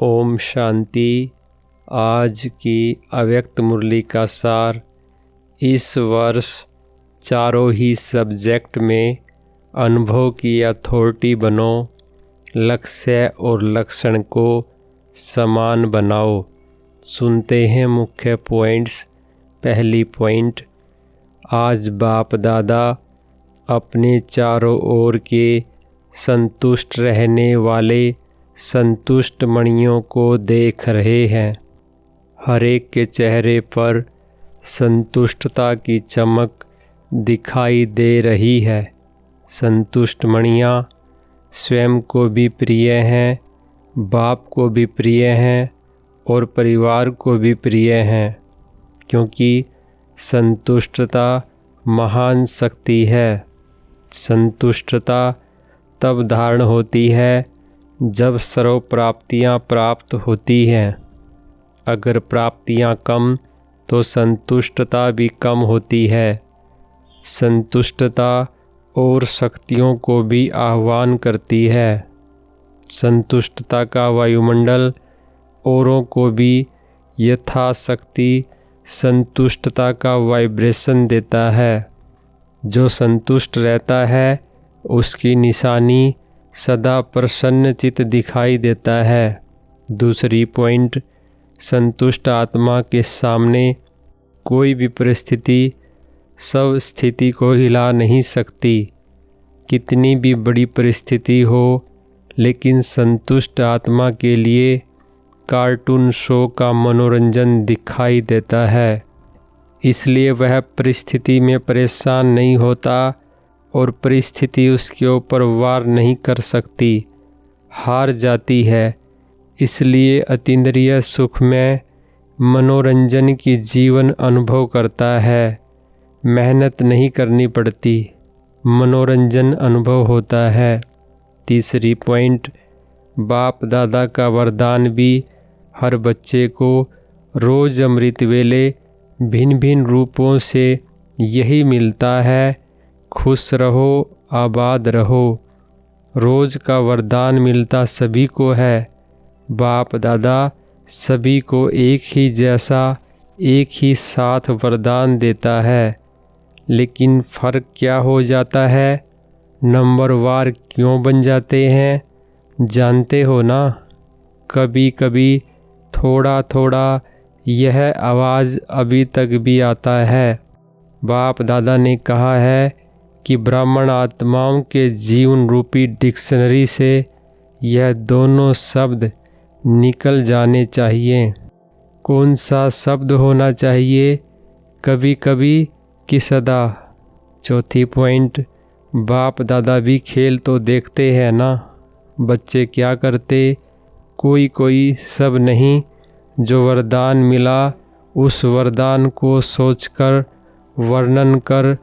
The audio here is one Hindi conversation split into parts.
ओम शांति। आज की अव्यक्त मुरली का सार। इस वर्ष चारों ही सब्जेक्ट में अनुभव की अथॉरिटी बनो। लक्ष्य और लक्षण को समान बनाओ। सुनते हैं मुख्य पॉइंट्स। पहली पॉइंट, आज बाप दादा अपने चारों ओर के संतुष्ट रहने वाले संतुष्ट मणियों को देख रहे हैं। हर एक के चेहरे पर संतुष्टता की चमक दिखाई दे रही है। संतुष्ट मणियाँ स्वयं को भी प्रिय हैं, बाप को भी प्रिय हैं और परिवार को भी प्रिय हैं, क्योंकि संतुष्टता महान शक्ति है। संतुष्टता तब धारण होती है जब सर्व प्राप्तियाँ प्राप्त होती हैं। अगर प्राप्तियाँ कम तो संतुष्टता भी कम होती है। संतुष्टता और शक्तियों को भी आह्वान करती है। संतुष्टता का वायुमंडल औरों को भी यथाशक्ति संतुष्टता का वाइब्रेशन देता है। जो संतुष्ट रहता है उसकी निशानी सदा प्रसन्नचित दिखाई देता है। दूसरी पॉइंट, संतुष्ट आत्मा के सामने कोई भी परिस्थिति सब स्थिति को हिला नहीं सकती। कितनी भी बड़ी परिस्थिति हो, लेकिन संतुष्ट आत्मा के लिए कार्टून शो का मनोरंजन दिखाई देता है। इसलिए वह परिस्थिति में परेशान नहीं होता और परिस्थिति उसके ऊपर वार नहीं कर सकती, हार जाती है। इसलिए अतीन्द्रिय सुख में मनोरंजन की जीवन अनुभव करता है। मेहनत नहीं करनी पड़ती, मनोरंजन अनुभव होता है। तीसरी पॉइंट, बाप दादा का वरदान भी हर बच्चे को रोज़ अमृत वेले भिन्न भिन्न रूपों से यही मिलता है, खुश रहो, आबाद रहो। रोज़ का वरदान मिलता सभी को है। बाप दादा सभी को एक ही जैसा एक ही साथ वरदान देता है, लेकिन फ़र्क क्या हो जाता है, नंबरवार क्यों बन जाते हैं, जानते हो ना। कभी कभी थोड़ा थोड़ा यह आवाज़ अभी तक भी आता है। बाप दादा ने कहा है कि ब्राह्मण आत्माओं के जीवन रूपी डिक्शनरी से यह दोनों शब्द निकल जाने चाहिए। कौन सा शब्द होना चाहिए, कभी कभी कि सदा। चौथी पॉइंट, बाप दादा भी खेल तो देखते हैं ना। बच्चे क्या करते, कोई सब नहीं। जो वरदान मिला उस वरदान को सोचकर, वर्णन कर,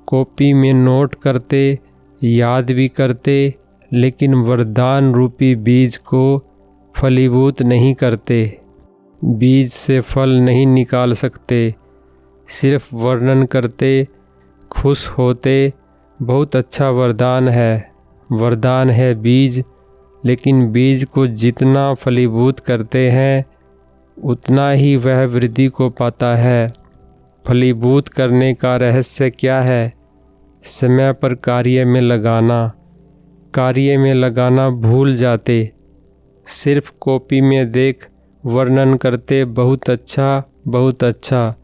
कॉपी में नोट करते, याद भी करते, लेकिन वरदान रूपी बीज को फलीभूत नहीं करते। बीज से फल नहीं निकाल सकते, सिर्फ वर्णन करते, खुश होते। बहुत अच्छा वरदान है। वरदान है बीज, लेकिन बीज को जितना फलीभूत करते हैं उतना ही वह वृद्धि को पाता है। फलीभूत करने का रहस्य क्या है? समय पर कार्य में लगाना। कार्य में लगाना भूल जाते, सिर्फ कॉपी में देख वर्णन करते, बहुत अच्छा बहुत अच्छा।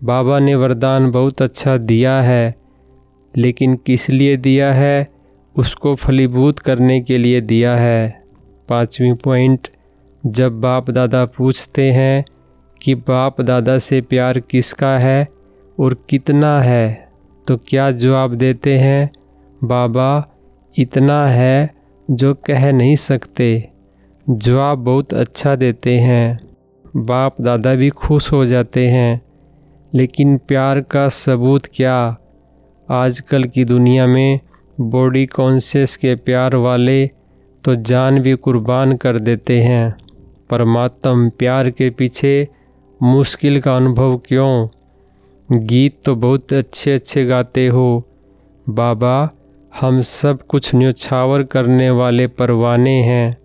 बाबा ने वरदान बहुत अच्छा दिया है, लेकिन किस लिए दिया है? उसको फलीभूत करने के लिए दिया है। पांचवी पॉइंट, जब बाप दादा पूछते हैं कि बाप दादा से प्यार किसका है और कितना है, तो क्या जवाब देते हैं? बाबा इतना है जो कह नहीं सकते। जवाब बहुत अच्छा देते हैं। बाप दादा भी खुश हो जाते हैं, लेकिन प्यार का सबूत क्या? आजकल की दुनिया में बॉडी कॉन्शियस के प्यार वाले तो जान भी कुर्बान कर देते हैं। परमात्म प्यार के पीछे मुश्किल का अनुभव क्यों? गीत तो बहुत अच्छे अच्छे गाते हो। बाबा हम सब कुछ न्योछावर करने वाले परवाने हैं।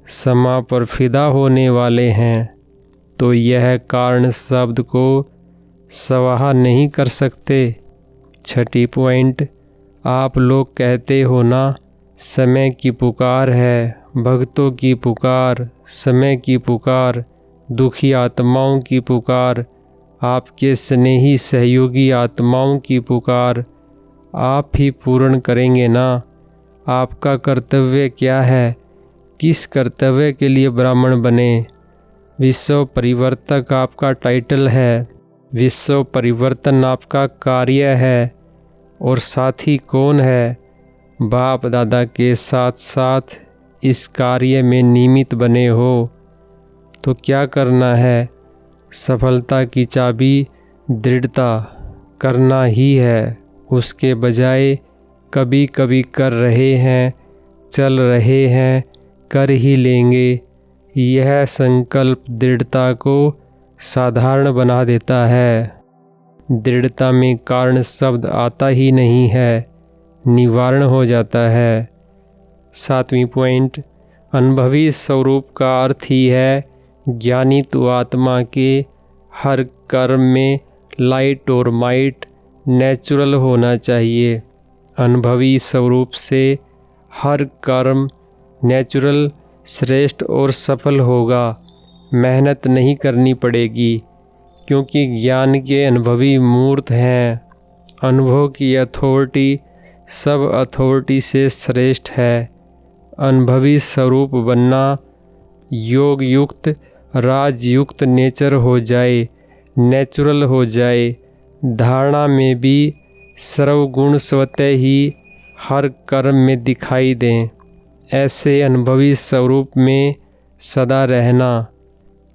समा पर फिदा होने वाले हैं, तो यह कारण शब्द को स्वाहा नहीं कर सकते। छठी पॉइंट, आप लोग कहते हो ना, समय की पुकार है, भक्तों की पुकार, समय की पुकार, दुखी आत्माओं की पुकार, आपके स्नेही सहयोगी आत्माओं की पुकार आप ही पूर्ण करेंगे ना। आपका कर्तव्य क्या है? किस कर्तव्य के लिए ब्राह्मण बने? विश्व परिवर्तक आपका टाइटल है, विश्व परिवर्तन आपका कार्य है। और साथी कौन है? बाप दादा के साथ साथ इस कार्य में निमित्त बने हो। तो क्या करना है? सफलता की चाबी दृढ़ता करना ही है। उसके बजाय कभी कभी कर रहे हैं, चल रहे हैं, कर ही लेंगे, यह संकल्प दृढ़ता को साधारण बना देता है। दृढ़ता में कारण शब्द आता ही नहीं है, निवारण हो जाता है। 7वीं पॉइंट, अनुभवी स्वरूप का अर्थ ही है ज्ञानी तो आत्मा के हर कर्म में लाइट और माइट नेचुरल होना चाहिए। अनुभवी स्वरूप से हर कर्म नेचुरल, श्रेष्ठ और सफल होगा। मेहनत नहीं करनी पड़ेगी, क्योंकि ज्ञान के अनुभवी मूर्त हैं। अनुभव की अथॉरिटी सब अथॉरिटी से श्रेष्ठ है। अनुभवी स्वरूप बनना योग युक्त, राजयुक्त नेचर हो जाए, नेचुरल हो जाए। धारणा में भी सर्वगुण स्वतः ही हर कर्म में दिखाई दें। ऐसे अनुभवी स्वरूप में सदा रहना,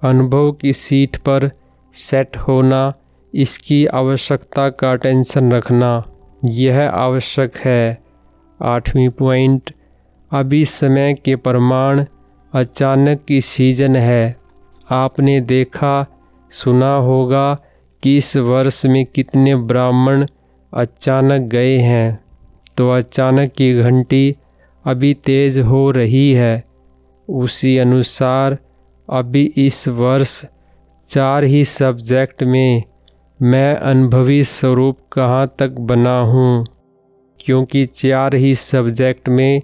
अनुभव की सीट पर सेट होना, इसकी आवश्यकता का टेंशन रखना, यह आवश्यक है। 8वीं पॉइंट, अभी समय के प्रमाण अचानक की सीजन है। आपने देखा सुना होगा कि इस वर्ष में कितने ब्राह्मण अचानक गए हैं। तो अचानक की घंटी अभी तेज हो रही है। उसी अनुसार अभी इस वर्ष 4 ही सब्जेक्ट में मैं अनुभवी स्वरूप कहाँ तक बना हूँ, क्योंकि 4 ही सब्जेक्ट में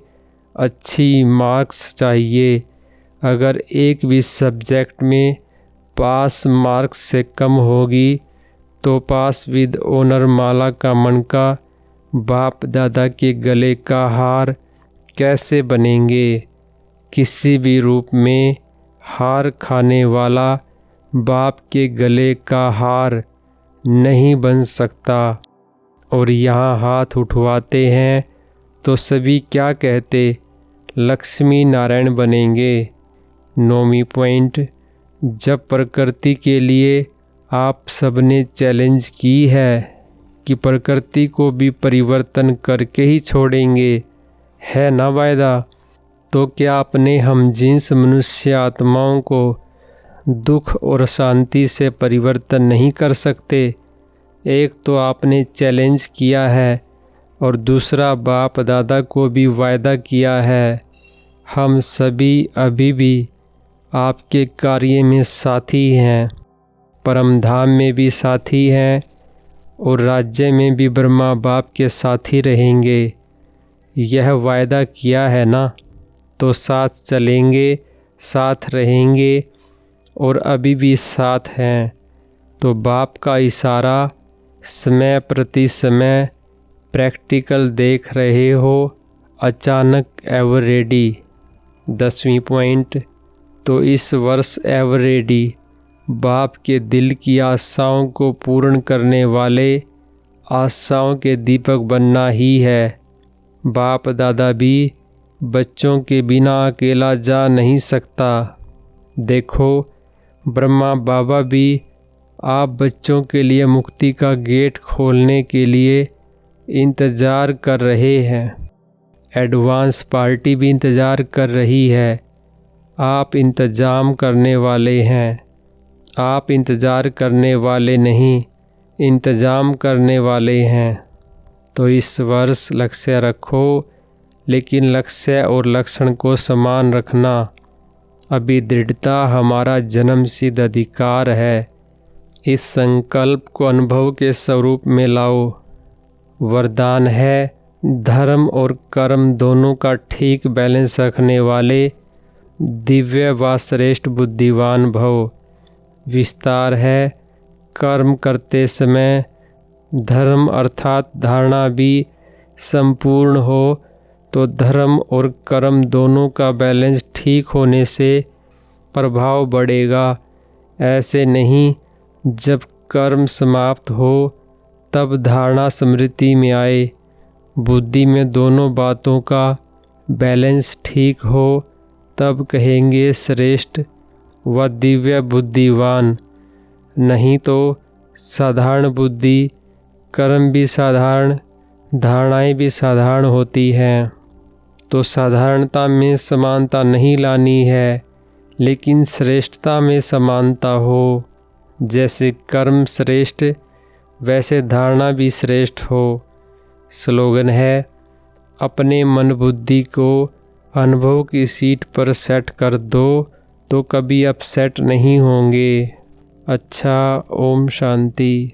अच्छी मार्क्स चाहिए। अगर एक भी सब्जेक्ट में पास मार्क्स से कम होगी तो पास विद ऑनर माला का मनका, बाप दादा के गले का हार कैसे बनेंगे? किसी भी रूप में हार खाने वाला बाप के गले का हार नहीं बन सकता। और यहाँ हाथ उठवाते हैं तो सभी क्या कहते? लक्ष्मी नारायण बनेंगे। 9वीं पॉइंट, जब प्रकृति के लिए आप सबने चैलेंज की है कि प्रकृति को भी परिवर्तन करके ही छोड़ेंगे, है ना वायदा, तो क्या अपने हम जिन्स मनुष्य आत्माओं को दुख और शांति से परिवर्तन नहीं कर सकते? एक तो आपने चैलेंज किया है और दूसरा बाप दादा को भी वायदा किया है। हम सभी अभी भी आपके कार्य में साथी हैं, परम धाम में भी साथी हैं और राज्य में भी ब्रह्मा बाप के साथी रहेंगे। यह वायदा किया है ना, तो साथ चलेंगे, साथ रहेंगे और अभी भी साथ हैं। तो बाप का इशारा समय प्रति समय प्रैक्टिकल देख रहे हो, अचानक एवर रेडी। 10वीं पॉइंट, तो इस वर्ष एवर रेडी बाप के दिल की आशाओं को पूर्ण करने वाले आशाओं के दीपक बनना ही है। बाप दादा भी बच्चों के बिना अकेला जा नहीं सकता। देखो, ब्रह्मा बाबा भी आप बच्चों के लिए मुक्ति का गेट खोलने के लिए इंतज़ार कर रहे हैं। एडवांस पार्टी भी इंतज़ार कर रही है। आप इंतज़ाम करने वाले हैं। आप इंतज़ार करने वाले नहीं, इंतज़ाम करने वाले हैं। तो इस वर्ष लक्ष्य रखो, लेकिन लक्ष्य और लक्षण को समान रखना। अभी दृढ़ता हमारा जन्मसिद्ध अधिकार है। इस संकल्प को अनुभव के स्वरूप में लाओ। वरदान है धर्म और कर्म दोनों का ठीक बैलेंस रखने वाले दिव्य व श्रेष्ठ बुद्धिवान भव। विस्तार है कर्म करते समय धर्म अर्थात धारणा भी संपूर्ण हो तो धर्म और कर्म दोनों का बैलेंस ठीक होने से प्रभाव बढ़ेगा। ऐसे नहीं जब कर्म समाप्त हो तब धारणा स्मृति में आए। बुद्धि में दोनों बातों का बैलेंस ठीक हो तब कहेंगे श्रेष्ठ व दिव्य बुद्धिवान। नहीं तो साधारण बुद्धि, कर्म भी साधारण, धारणाएं भी साधारण होती हैं। तो साधारणता में समानता नहीं लानी है, लेकिन श्रेष्ठता में समानता हो। जैसे कर्म श्रेष्ठ वैसे धारणा भी श्रेष्ठ हो। स्लोगन है अपने मन बुद्धि को अनुभव की सीट पर सेट कर दो तो कभी अपसेट नहीं होंगे। अच्छा, ओम शांति।